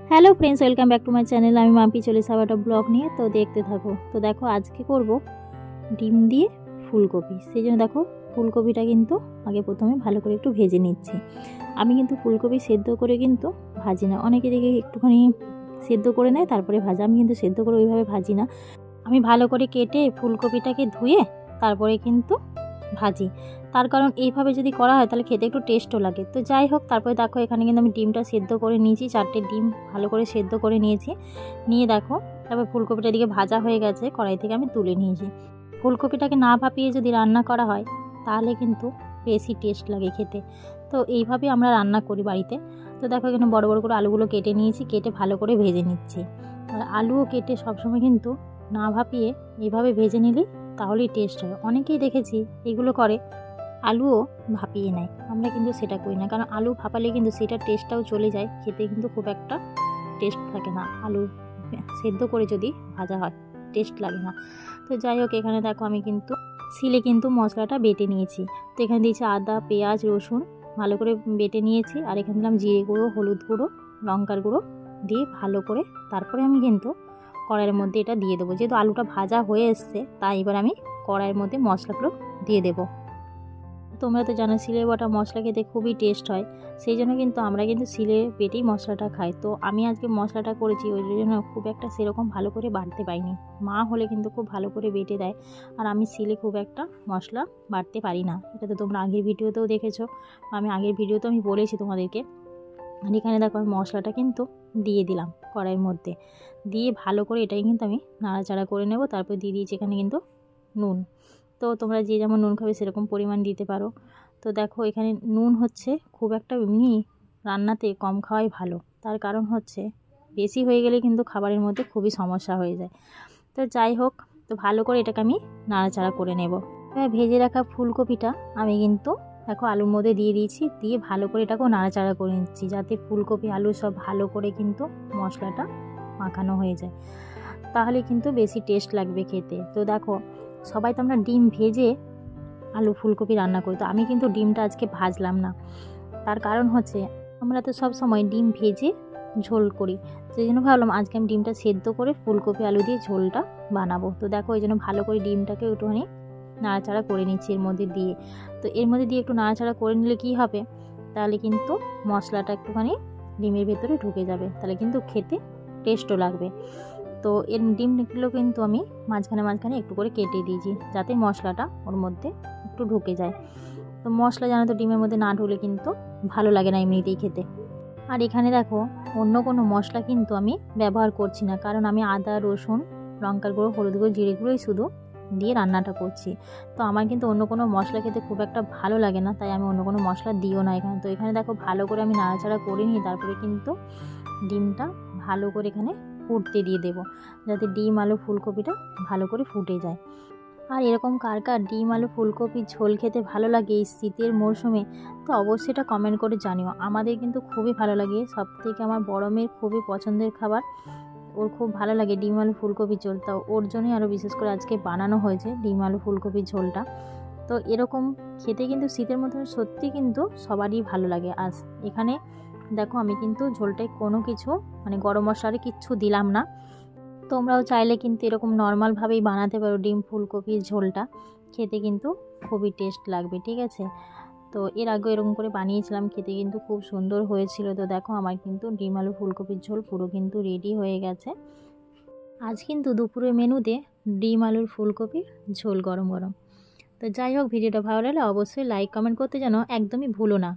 Hello friends, welcome back to my channel. আমি মাম্পি চলে এসেছি একটা ব্লগ নিয়ে। তো দেখতে থাকো। তো দেখো আজকে করব ডিম দিয়ে ফুলকপি। সেই জন্য দেখো ফুলকপিটা কিন্তু আগে প্রথমে ভালো করে একটু ভেজে নিচ্ছি। আমি কিন্তু ফুলকপি সেদ্ধ করে কিন্তু ভাজি না। অনেকে দেখে একটুখানি সেদ্ধ করে নেয় তারপরে ভাজা। আমি কিন্তু সেদ্ধ করে ওইভাবে ভাজি না। আমি ভালো করে কেটে ফুলকপিটাকে ধুয়ে তারপরে কিন্তু ভাজি। তার কারণ এইভাবে যদি করা হয় তাহলে খেতে একটু টেস্টও লাগে। তো যাই হোক, তারপরে দেখো এখানে কিন্তু আমি ডিমটা সেদ্ধ করে নিয়েছি। 4টে ডিম ভালো করে সেদ্ধ করে নিয়েছি। নিয়ে দেখো তারপর ফুলকপিটা দিকে ভাজা হয়ে গেছে, কড়াই থেকে আমি তুলে নিয়েছি। ফুলকপিটাকে না ভাপিয়ে যদি রান্না করা হয় তাহলে কিন্তু বেশি টেস্ট লাগে খেতে। তো এইভাবে আমরা রান্না করি বাড়িতে। তো দেখো এখানে বড় বড় করে আলুগুলো কেটে নিয়েছি, কেটে ভালো করে ভেজে নিচ্ছি। আর আলুও কেটে সবসময় কিন্তু না ভাপিয়ে এইভাবে ভেজে নিলে তাহলেই টেস্ট হয়। অনেকেই দেখেছি এগুলো করে, আলুও ভাপিয়ে নেয়। আমরা কিন্তু সেটা করি না, কারণ আলু ভাপালে কিন্তু সেটার টেস্টটাও চলে যায়, খেতে কিন্তু খুব একটা টেস্ট থাকে না। আলু সেদ্ধ করে যদি ভাজা হয় টেস্ট লাগে না। তো যাই হোক, এখানে দেখো আমি কিন্তু শিলে কিন্তু মশলাটা বেটে নিয়েছি। তো এখানে দিয়েছি আদা, পেঁয়াজ, রসুন ভালো করে বেটে নিয়েছি। আর এখানে দিলাম জিরে গুঁড়ো, হলুদ গুঁড়ো, লঙ্কার গুঁড়ো দিয়ে ভালো করে তারপরে আমি কিন্তু কড়াইয়ের মধ্যে এটা দিয়ে দেবো। যেহেতু আলুটা ভাজা হয়ে এসছে তাই এবার আমি কড়াইয়ের মধ্যে মশলাগুলো দিয়ে দেবো। তোমরা তো জানো শিলে বাটা মশলা খেতে খুবই টেস্ট হয়। সেই জন্য কিন্তু আমরা কিন্তু শিলে বেটেই মশলাটা খাই। তো আমি আজকে মশলাটা করেছি, ওই জন্য খুব একটা সেরকম ভালো করে বাটতে পারিনি। মা হলে কিন্তু খুব ভালো করে বেটে দেয়, আর আমি শিলে খুব একটা মশলা বাটতে পারি না। এটা তো তোমরা আগের ভিডিওতেও দেখেছো, আমি আগের ভিডিওতেও আমি বলেছি তোমাদেরকে। আর এখানে দেখো আমি মশলাটা কিন্তু দিয়ে দিলাম কড়াইয়ের মধ্যে, দিয়ে ভালো করে এটাই কিন্তু আমি নাড়াচাড়া করে নেব। তারপর দিয়ে দিয়েছি এখানে কিন্তু নুন। তো তোমরা যে যেমন নুন খাবে সেরকম পরিমাণ দিতে পারো। তো দেখো এখানে নুন হচ্ছে খুব একটা এমনি রান্নাতে কম খাওয়াই ভালো। তার কারণ হচ্ছে বেশি হয়ে গেলে কিন্তু খাবারের মধ্যে খুবই সমস্যা হয়ে যায়। তো যাই হোক, তো ভালো করে এটাকে আমি নাড়াচাড়া করে নেব। এবার ভেজে রাখা ফুলকপিটা আমি কিন্তু দেখো আলুর মধ্যে দিয়ে দিয়েছি, দিয়ে ভালো করে এটাকেও নাড়াচাড়া করে নিচ্ছি, যাতে ফুলকপি আলু সব ভালো করে কিন্তু মশলাটা মাখানো হয়ে যায়, তাহলে কিন্তু বেশি টেস্ট লাগবে খেতে। তো দেখো সবাই তো আমরা ডিম ভেজে আলু ফুলকপি রান্না করি, তো আমি কিন্তু ডিমটা আজকে ভাজলাম না। তার কারণ হচ্ছে আমরা তো সব সময় ডিম ভেজে ঝোল করি, সেই জন্য ভাবলাম আজকে আমি ডিমটা সেদ্ধ করে ফুলকপি আলু দিয়ে ঝোলটা বানাবো। তো দেখো এই জন্য ভালো করে ডিমটাকে একটুখানি নাড়াচাড়া করে নিচ্ছি এর মধ্যে দিয়ে। তো এর মধ্যে দিয়ে একটু নাড়াচাড়া করে নিলে কী হবে, তাহলে কিন্তু মশলাটা একটুখানি ডিমের ভেতরে ঢুকে যাবে, তাহলে কিন্তু খেতে টেস্টও লাগবে। তো এর ডিমগুলো কিন্তু আমি মাঝখানে মাঝখানে একটু করে কেটে দিয়েছি, যাতে মশলাটা ওর মধ্যে একটু ঢুকে যায়। তো মশলা জানো তো ডিমের মধ্যে না ঢুকলে কিন্তু ভালো লাগে না এমনিতেই খেতে। আর এখানে দেখো অন্য কোনো মশলা কিন্তু আমি ব্যবহার করছি না, কারণ আমি আদা, রসুন, লঙ্কার গুঁড়ো, হলুদ গুঁড়ো, জিরে গুঁড়োই শুধু দিয়ে রান্নাটা করছি। তো আমার কিন্তু অন্য কোনো মশলা খেতে খুব একটা ভালো লাগে না, তাই আমি অন্য কোনো মশলা দিও না এখানে। তো এখানে দেখো ভালো করে আমি নাড়াচাড়া করে নিই, তারপরে কিন্তু ডিমটা ভালো করে এখানে ফুটতে দিয়ে দেবো, যাতে ডিম আলু ফুলকপিটা ভালো করে ফুটে যায়। আর এরকম কার কার ডিম আলু ফুলকপির ঝোল খেতে ভালো লাগে এই শীতের মরশুমে, তো অবশ্যই এটা কমেন্ট করে জানিও। আমাদের কিন্তু খুবই ভালো লাগে, সবথেকে আমার বড় মেয়ের খুবই পছন্দের খাবার, ওর খুব ভালো লাগে ডিম আলু ফুলকপির ঝোলটা। ওর জন্যই আরও বিশেষ করে আজকে বানানো হয়েছে ডিম আলু ফুলকপির ঝোলটা। তো এরকম খেতে কিন্তু শীতের মধ্যে সত্যি কিন্তু সবারই ভালো লাগে। আর এখানে দেখো আমি কিন্তু ঝোলটায় কোনো কিছু মানে গরম মশলার কিচ্ছু দিলাম না। তোমরাও চাইলে কিন্তু এরকম নর্মালভাবেই বানাতে পারো ডিম ফুলকপির ঝোলটা, খেতে কিন্তু খুবই টেস্ট লাগবে, ঠিক আছে। তো এর আগে এরকম করে বানিয়েছিলাম, খেতে কিন্তু খুব সুন্দর হয়েছিল। তো দেখো আমার কিন্তু ডিম আলু ফুলকপির ঝোল পুরো কিন্তু রেডি হয়ে গেছে। আজ কিন্তু দুপুরের মেনুতে ডিম আলুর ফুলকপির ঝোল গরম গরম। তো যাই হোক, ভিডিওটা ভালো লাগলে অবশ্যই লাইক কমেন্ট করতে যেন একদমই ভুলো না।